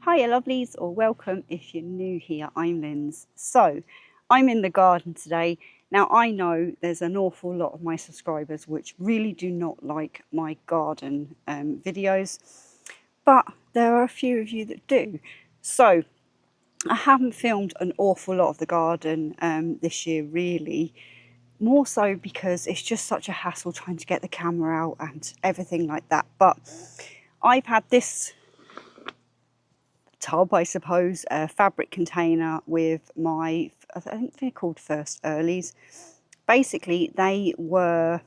Hiya lovelies, or welcome if you're new here. I'm Linz. So I'm in the garden today. Now I know there's an awful lot of my subscribers which really do not like my garden videos, but there are a few of you that do. So I haven't filmed an awful lot of the garden this year really, more so because it's just such a hassle trying to get the camera out and everything like that. But I've had this tub, I suppose, a fabric container with my, I think they're called First Earlies. Basically, they were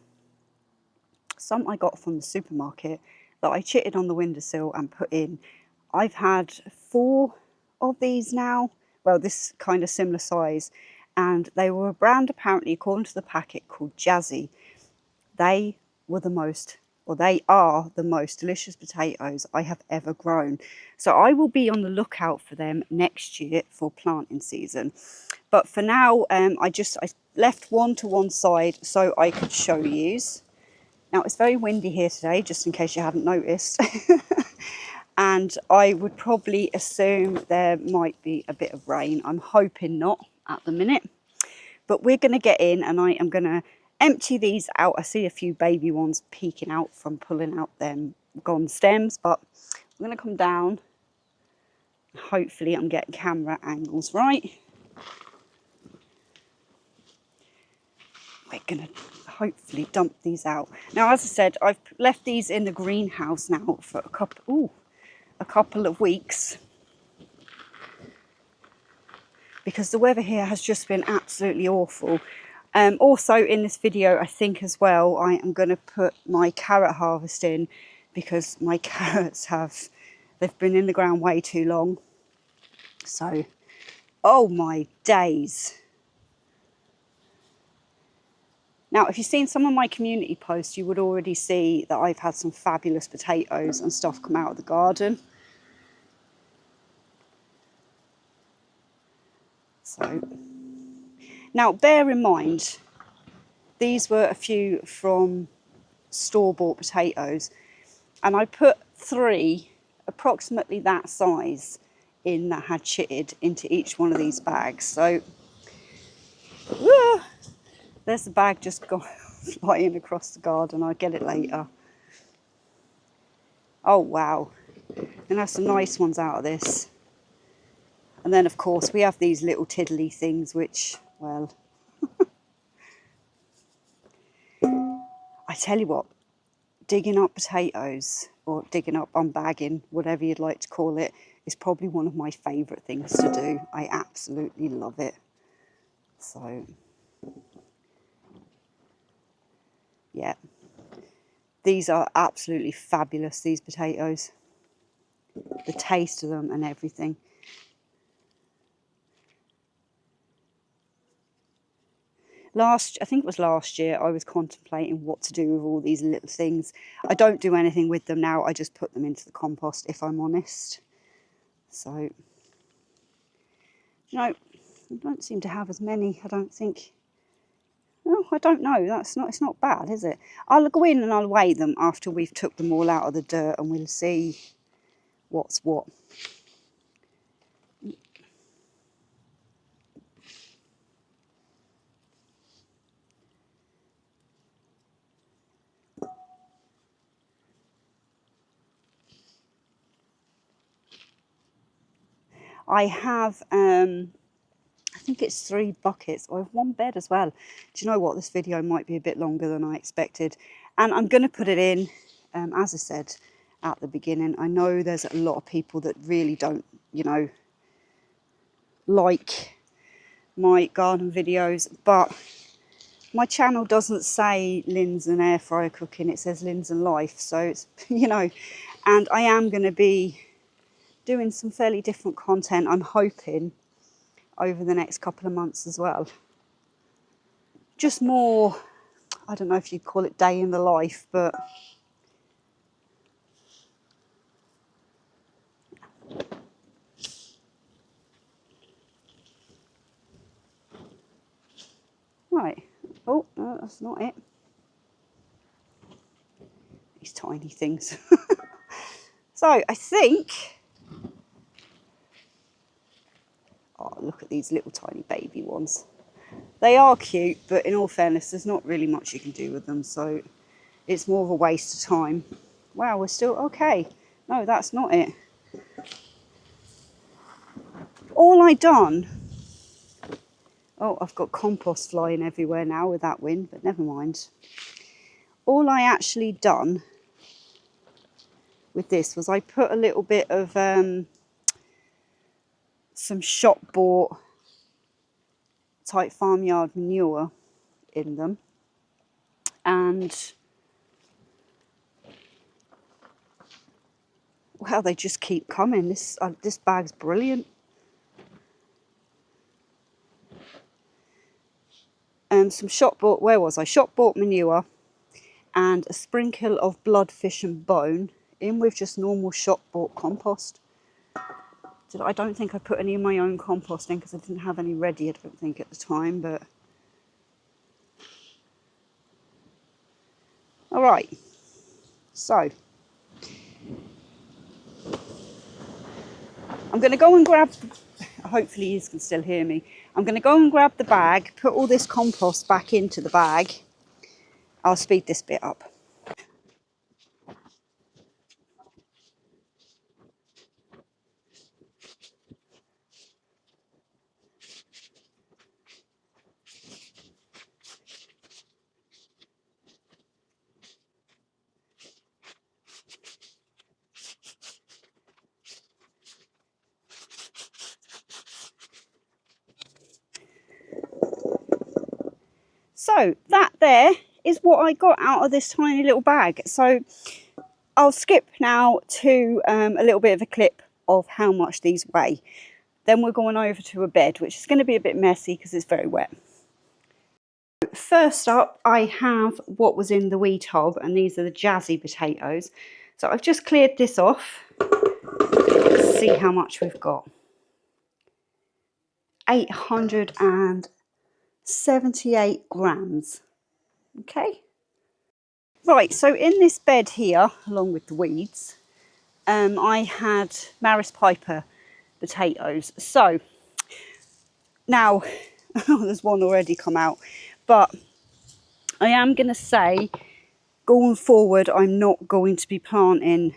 some I got from the supermarket that I chitted on the windowsill and put in. I've had 4 of these now, well, this kind of similar size, and they were a brand apparently, according to the packet, called Jazzy. They were the most, or they are the most delicious potatoes I have ever grown. So I will be on the lookout for them next year for planting season. But for now, I left one to one side so I could show you. Now it's very windy here today, just in case you hadn't noticed. And I would probably assume there might be a bit of rain. I'm hoping not at the minute. But we're going to get in and I am going to empty these out. I see a few baby ones peeking out from pulling out them gone stems, but I'm going to come down. Hopefully I'm getting camera angles right. We're going to hopefully dump these out. Now, as I said, I've left these in the greenhouse now for a couple of weeks, because the weather here has just been absolutely awful. Also in this video, I think as well, I am going to put my carrot harvest in, because my carrots they've been in the ground way too long. So, oh my days. Now, if you've seen some of my community posts, you would already see that I've had some fabulous potatoes and stuff come out of the garden. So, now bear in mind, these were a few from store-bought potatoes, and I put 3 approximately that size in that had chitted into each one of these bags. So there's the bag just gone flying across the garden. I'll get it later. Oh wow, and have some nice ones out of this. And then of course we have these little tiddly things which, well, I tell you what, digging up potatoes, or digging up, unbagging, whatever you'd like to call it, is probably one of my favourite things to do. I absolutely love it. So, yeah. These are absolutely fabulous, these potatoes. The taste of them and everything. I think it was last year, I was contemplating what to do with all these little things. I don't do anything with them now. I just put them into the compost, if I'm honest. So, you know, I don't seem to have as many, I don't think. No, I don't know. It's not bad, is it? I'll go in and I'll weigh them after we've took them all out of the dirt, and we'll see what's what. I have, I think it's 3 buckets. I have 1 bed as well. Do you know what? This video might be a bit longer than I expected. And I'm going to put it in, as I said at the beginning, I know there's a lot of people that really don't, you know, like my garden videos, but my channel doesn't say Linz and air fryer cooking, it says Linz and life. So it's, you know, and I am going to be doing some fairly different content, I'm hoping, over the next couple of months as well. Just more, I don't know if you'd call it day in the life, but right. Oh, no, that's not it. These tiny things. So I think look at these little tiny baby ones. They are cute, but in all fairness, there's not really much you can do with them, so it's more of a waste of time. Wow, we're still okay. No, that's not it. All I done... Oh, I've got compost flying everywhere now with that wind, but never mind. All I actually done with this was I put a little bit of some shop bought type farmyard manure in them, and well, they just keep coming. This bag's brilliant. Some shop bought, where was I? Shop bought manure and a sprinkle of blood, fish and bone in with just normal shop bought compost. I don't think I put any of my own compost in because I didn't have any ready, I don't think, at the time, but all right. So I'm going to go and grab, hopefully you can still hear me. I'm going to go and grab the bag, put all this compost back into the bag. I'll speed this bit up. So that there is what I got out of this tiny little bag. So I'll skip now to a little bit of a clip of how much these weigh. Then we're going over to a bed, which is going to be a bit messy because it's very wet. First up, I have what was in the wee tub, and these are the jazzy potatoes. So I've just cleared this off. Let's see how much we've got. 878 grams. Okay. Right, so in this bed here, along with the weeds, I had Maris Piper potatoes. So now, there's one already come out, but I am going to say, going forward, I'm not going to be planting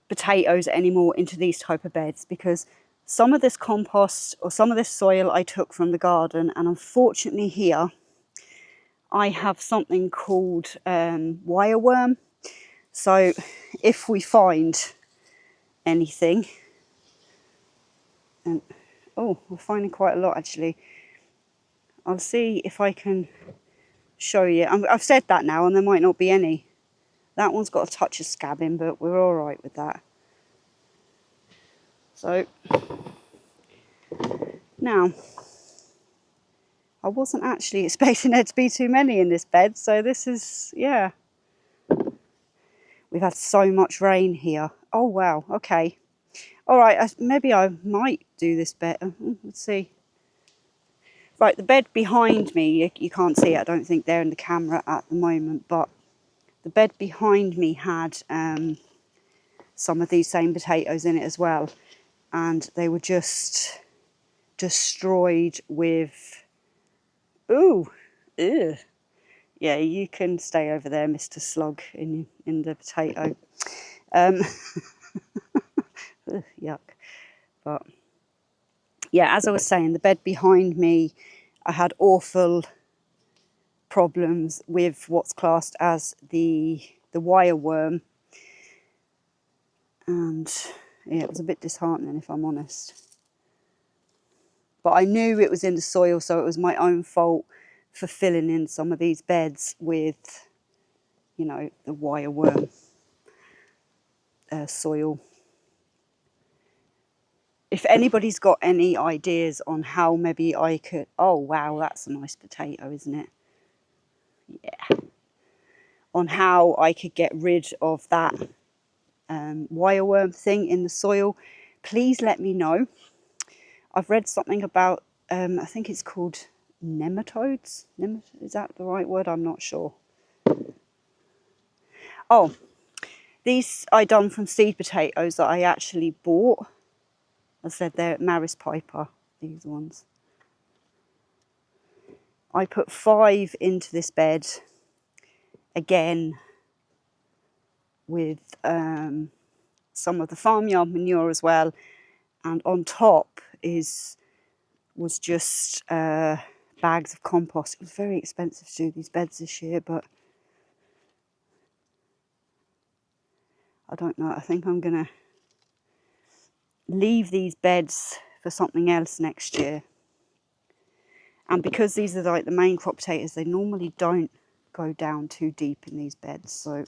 potatoes anymore into these type of beds, because some of this compost or some of this soil I took from the garden, and unfortunately here I have something called wireworm. So if we find anything, and oh, we're finding quite a lot actually. I'll see if I can show you. I've said that now, and there might not be any. That one's got a touch of scabbing, but we're all right with that. So now, I wasn't actually expecting there to be too many in this bed, so this is, yeah. We've had so much rain here. Oh wow, okay. All right, maybe I might do this bed. Let's see. Right, the bed behind me, you can't see it, I don't think they're in the camera at the moment, but the bed behind me had some of these same potatoes in it as well, and they were just destroyed with, ooh, ew. Yeah, you can stay over there, Mr. Slug, in the potato. Yuck. But yeah, as I was saying, the bed behind me, I had awful problems with what's classed as the wireworm, and yeah, it was a bit disheartening, if I'm honest. But I knew it was in the soil, so it was my own fault for filling in some of these beds with, you know, the wireworm soil. If anybody's got any ideas on how maybe I could... Oh, wow, that's a nice potato, isn't it? Yeah. On how I could get rid of that wireworm thing in the soil, please let me know. I've read something about, I think it's called nematodes. Is that the right word? I'm not sure. Oh, these I done from seed potatoes that I actually bought. As I said, they're Maris Piper, these ones. I put 5 into this bed, again with some of the farmyard manure as well, and on top was just bags of compost. It was very expensive to do these beds this year, but I don't know. I think I'm going to leave these beds for something else next year. And because these are like the main crop potatoes, they normally don't go down too deep in these beds, so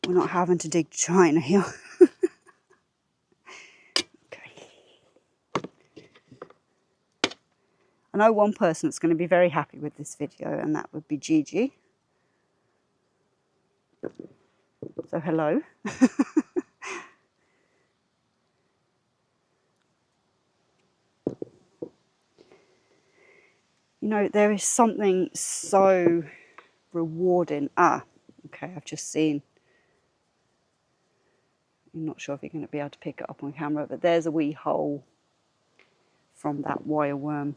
we're not having to dig China here. Okay. I know one person that's going to be very happy with this video, and that would be Gigi. So hello. You know, there is something so rewarding. Okay, I've just seen. I'm not sure if you're going to be able to pick it up on camera, but there's a wee hole from that wireworm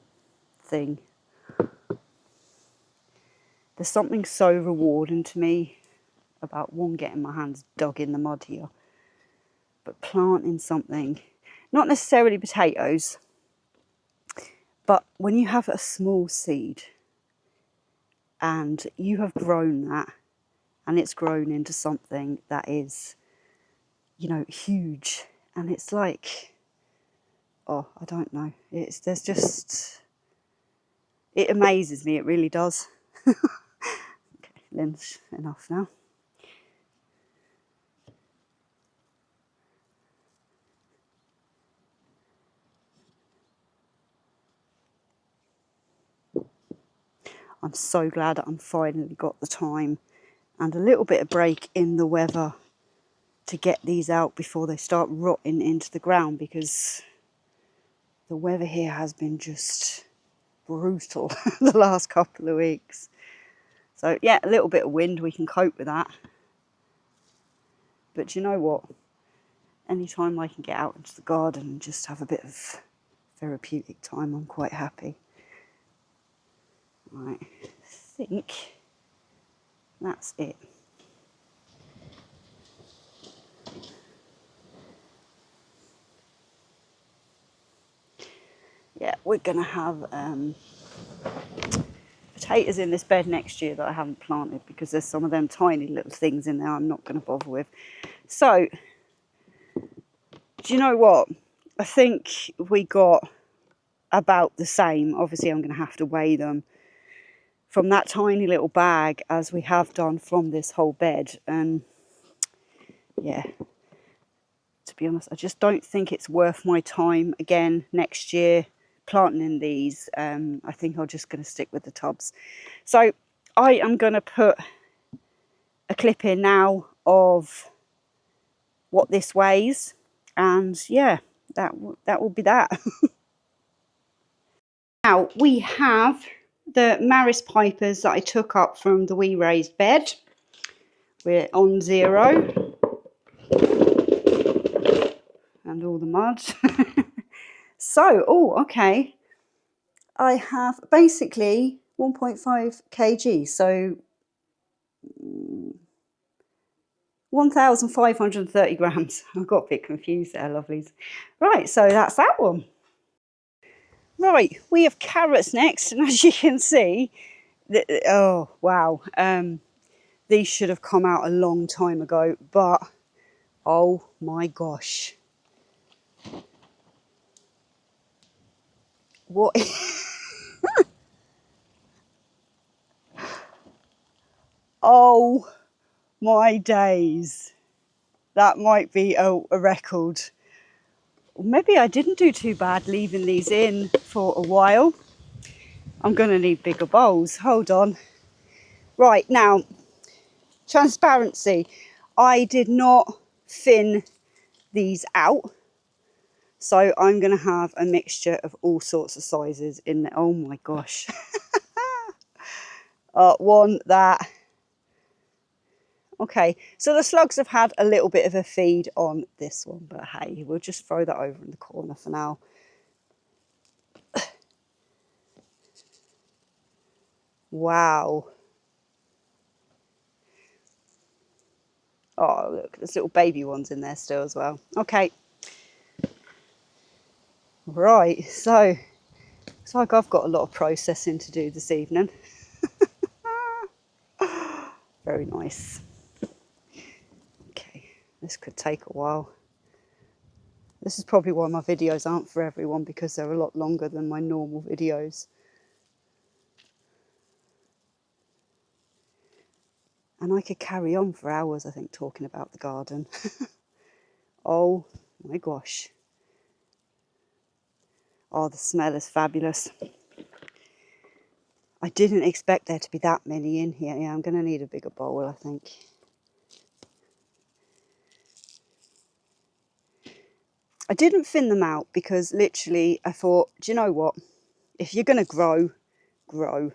thing. There's something so rewarding to me about, one, getting my hands dug in the mud here, but planting something, not necessarily potatoes, but when you have a small seed and you have grown that and it's grown into something that is, you know, huge, and it's like, oh, I don't know, it amazes me, it really does. Okay, Lynn's enough now. I'm so glad that I'm finally got the time and a little bit of break in the weather to get these out before they start rotting into the ground, because the weather here has been just brutal the last couple of weeks. So yeah, a little bit of wind, we can cope with that. But you know what? Anytime I can get out into the garden and just have a bit of therapeutic time, I'm quite happy. Right, I think that's it. Yeah, we're going to have potatoes in this bed next year that I haven't planted, because there's some of them tiny little things in there I'm not going to bother with. So, do you know what? I think we got about the same. Obviously, I'm going to have to weigh them from that tiny little bag as we have done from this whole bed. And yeah, to be honest, I just don't think it's worth my time again next year planting in these. I think I'm just going to stick with the tubs. So I am going to put a clip in now of what this weighs, and yeah, that will be that. Now we have the Maris Pipers that I took up from the wee raised bed. We're on 0 and all the mud. So, oh, okay, I have basically 1.5 kg, so 1,530 grams. I got a bit confused there, lovelies. Right, so that's that one. Right, we have carrots next, and as you can see, oh wow, these should have come out a long time ago, but oh my gosh, what? Oh my days, that might be a record. Maybe I didn't do too bad leaving these in for a while. I'm going to need bigger bowls. Hold on. Right, now, transparency. I did not thin these out. So I'm going to have a mixture of all sorts of sizes in there. Oh my gosh. One that Okay, so the slugs have had a little bit of a feed on this one, but hey, we'll just throw that over in the corner for now. Wow. Oh, look, there's little baby ones in there still as well. Okay. Right, so it's like I've got a lot of processing to do this evening. Very nice. Okay, this could take a while. This is probably why my videos aren't for everyone, because they're a lot longer than my normal videos. And I could carry on for hours, I think, talking about the garden. Oh my gosh. Oh, the smell is fabulous. I didn't expect there to be that many in here. Yeah, I'm going to need a bigger bowl, I think. I didn't thin them out because literally I thought, do you know what? If you're going to grow, grow.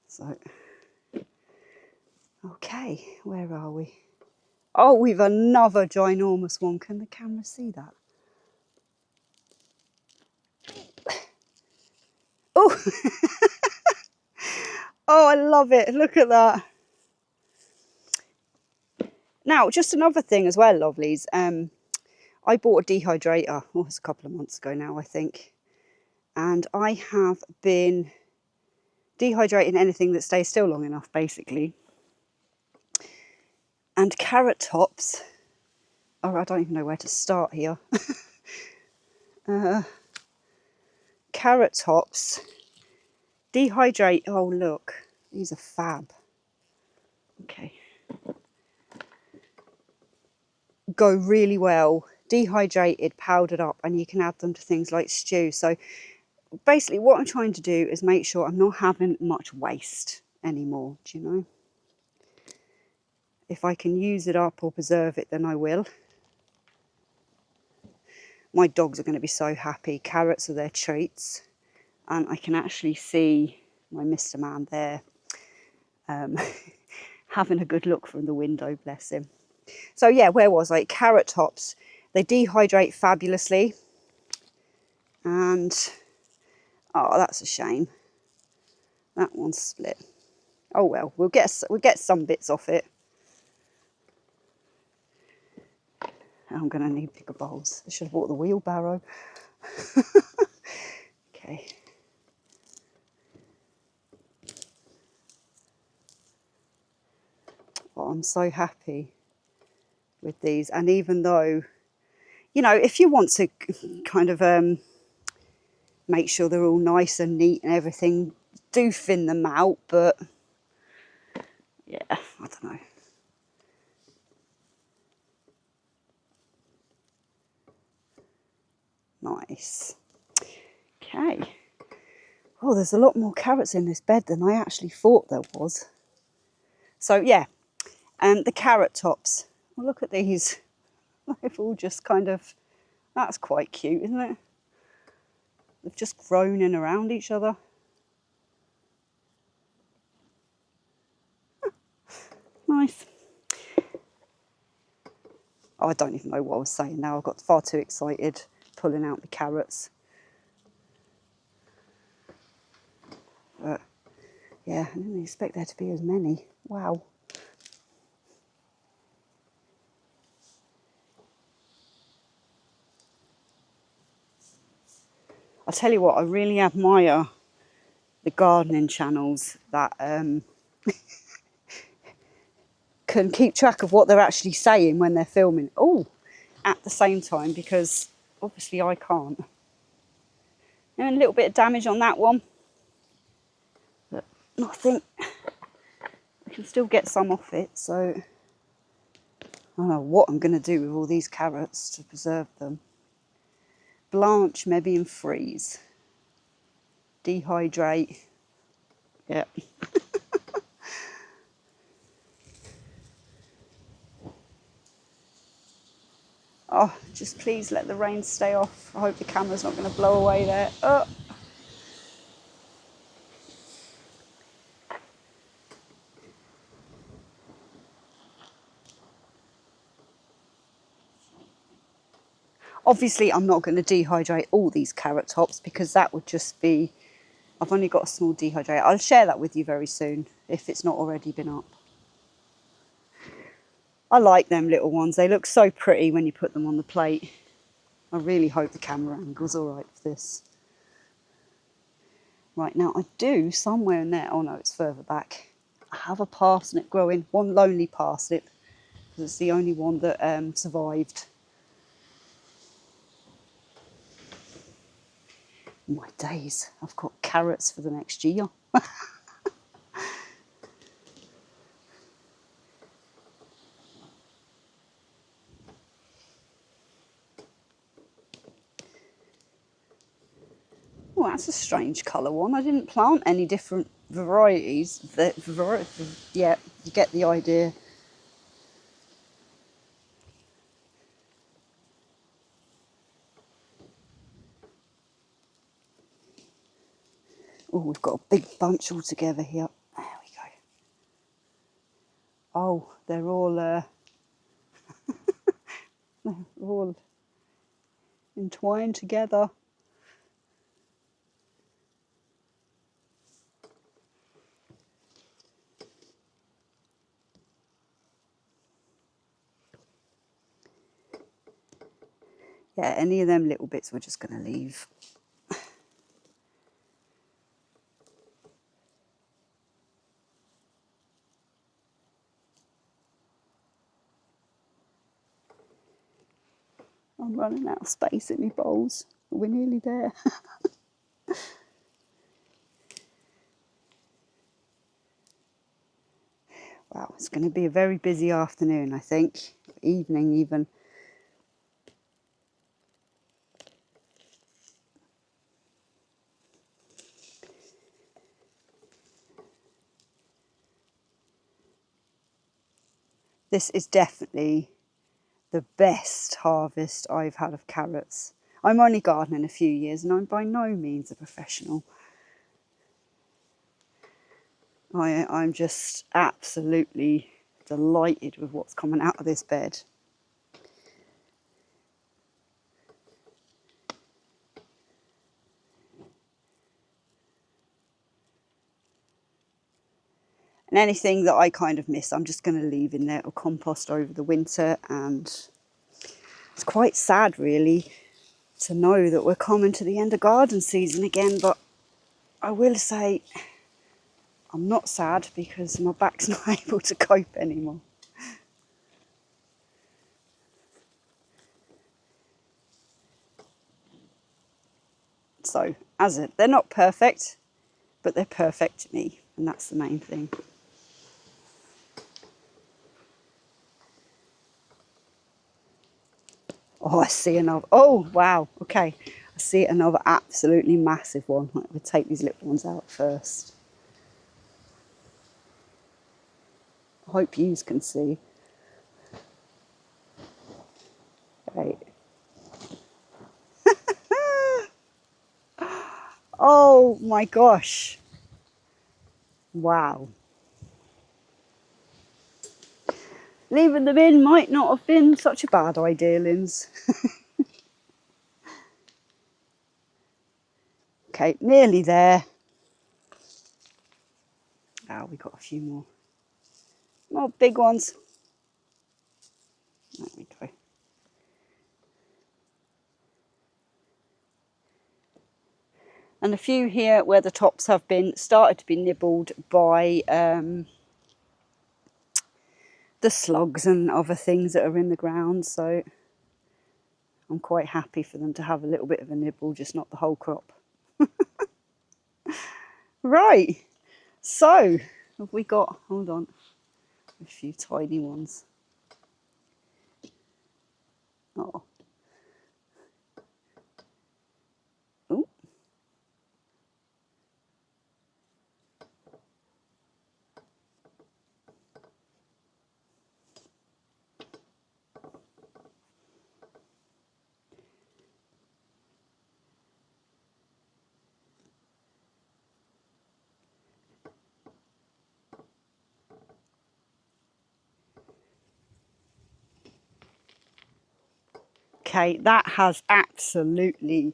So, okay, where are we? Oh, we've another ginormous one. Can the camera see that? Oh, oh, I love it. Look at that. Now, just another thing as well, lovelies. I bought a dehydrator. Oh, it's a couple of months ago now, I think. And I have been dehydrating anything that stays still long enough, basically. And carrot tops. Oh, I don't even know where to start here. Carrot tops. Dehydrate. Oh, look. These are fab. Okay. Go really well. Dehydrated, powdered up, and you can add them to things like stew. So basically what I'm trying to do is make sure I'm not having much waste anymore, do you know? If I can use it up or preserve it, then I will. My dogs are going to be so happy. Carrots are their treats. And I can actually see my Mr. Man there having a good look from the window, bless him. So yeah, where was I? Carrot tops. They dehydrate fabulously. And, oh, that's a shame. That one's split. Oh well, we'll get some bits off it. I'm going to need bigger bowls. I should have bought the wheelbarrow. Okay. Oh, I'm so happy with these. And even though, you know, if you want to kind of make sure they're all nice and neat and everything, do thin them out. But yeah, I don't know. Nice. Okay. Oh, there's a lot more carrots in this bed than I actually thought there was. So yeah, the carrot tops. Well, look at these. They've all just kind of, that's quite cute, isn't it? They've just grown in around each other. Nice. Oh, I don't even know what I was saying now. I got far too excited pulling out the carrots. But yeah, I didn't expect there to be as many. Wow. I'll tell you what, I really admire the gardening channels that can keep track of what they're actually saying when they're filming. Oh, at the same time, because obviously I can't. And a little bit of damage on that one, but nothing. I can still get some off it, so I don't know what I'm going to do with all these carrots to preserve them. Blanch, maybe, and freeze. Dehydrate. Yeah. Oh, just please let the rain stay off. I hope the camera's not going to blow away there. Oh. Obviously, I'm not going to dehydrate all these carrot tops because that would just be... I've only got a small dehydrator. I'll share that with you very soon if it's not already been up. I like them little ones. They look so pretty when you put them on the plate. I really hope the camera angle's all right for this. Right, now I do somewhere in there... Oh no, it's further back. I have a parsnip growing, one lonely parsnip. It's the only one that survived. My days, I've got carrots for the next year. Oh, that's a strange colour one. I didn't plant any different varieties. Yeah, you get the idea. Oh, we've got a big bunch all together here. There we go. Oh, they're all entwined together. Yeah, any of them little bits we're just going to leave. I'm running out of space in my bowls. We're nearly there. Wow, it's going to be a very busy afternoon, I think. Evening even. This is definitely the best harvest I've had of carrots. I'm only gardening a few years and I'm by no means a professional. I'm just absolutely delighted with what's coming out of this bed. And anything that I kind of miss, I'm just going to leave in there or compost over the winter. And it's quite sad, really, to know that we're coming to the end of garden season again. But I will say I'm not sad because my back's not able to cope anymore. So, they're not perfect, but they're perfect to me, and that's the main thing. Oh, I see another. Oh, wow. Okay. I see another absolutely massive one. We'll take these little ones out first. I hope you can see. Right. Oh my gosh. Wow. Leaving them in might not have been such a bad idea, Linz. Okay, nearly there. Oh, we got a few more. More big ones. There we go. And a few here where the tops have been started to be nibbled by the slugs and other things that are in the ground. So I'm quite happy for them to have a little bit of a nibble, just not the whole crop. Right. So have we got, hold on, a few tiny ones. Oh. Ooh. Okay, that has absolutely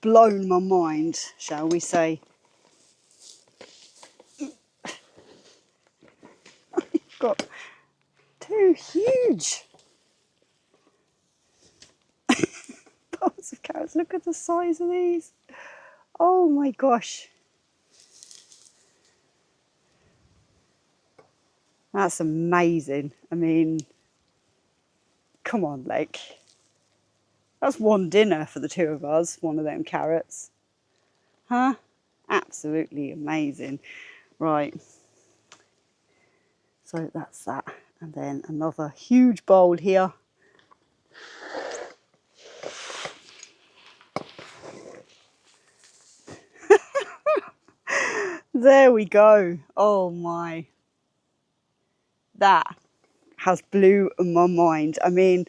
blown my mind, shall we say. I've got two huge bowls of carrots. Look at the size of these. Oh my gosh. That's amazing. I mean, come on, like, that's one dinner for the two of us, one of them carrots. Huh? Absolutely amazing. Right. So that's that. And then another huge bowl here. There we go. Oh my. That has blew my mind. I mean,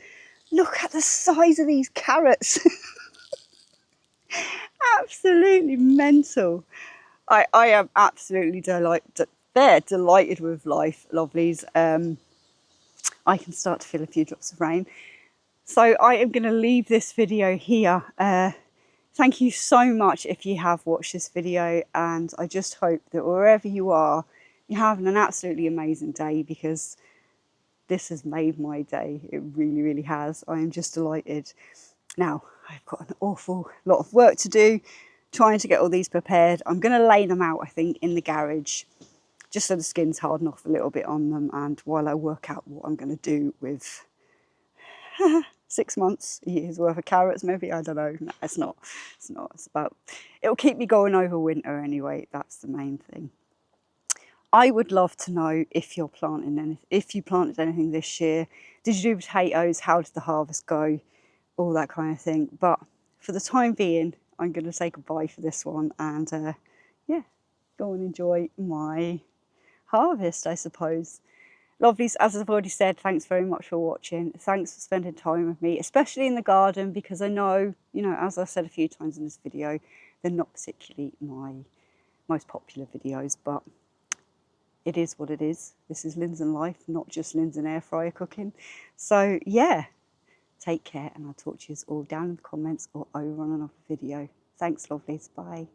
look at the size of these carrots. Absolutely mental. I am absolutely delighted with life, lovelies. I can start to feel a few drops of rain. So I am going to leave this video here. Thank you so much if you have watched this video, and I just hope that wherever you are, you're having an absolutely amazing day, because this has made my day. It really, really has. I am just delighted. Now, I've got an awful lot of work to do trying to get all these prepared. I'm going to lay them out, I think, in the garage, just so the skins harden off a little bit on them, and while I work out what I'm going to do with 6 months, a year's worth of carrots, maybe. I don't know. No, it's not. It's about, it'll keep me going over winter anyway. That's the main thing. I would love to know if you're planting anything, if you planted anything this year. Did you do potatoes? How did the harvest go? All that kind of thing. But for the time being, I'm going to say goodbye for this one, and yeah, go and enjoy my harvest, I suppose. Lovelies, as I've already said, thanks very much for watching. Thanks for spending time with me, especially in the garden, because I know, you know, as I've said a few times in this video, they're not particularly my most popular videos, but it is what it is. This is Linds and Life, not just Linds and air fryer cooking. So yeah, take care, and I'll talk to you all down in the comments or over on another video. Thanks, lovelies. Bye.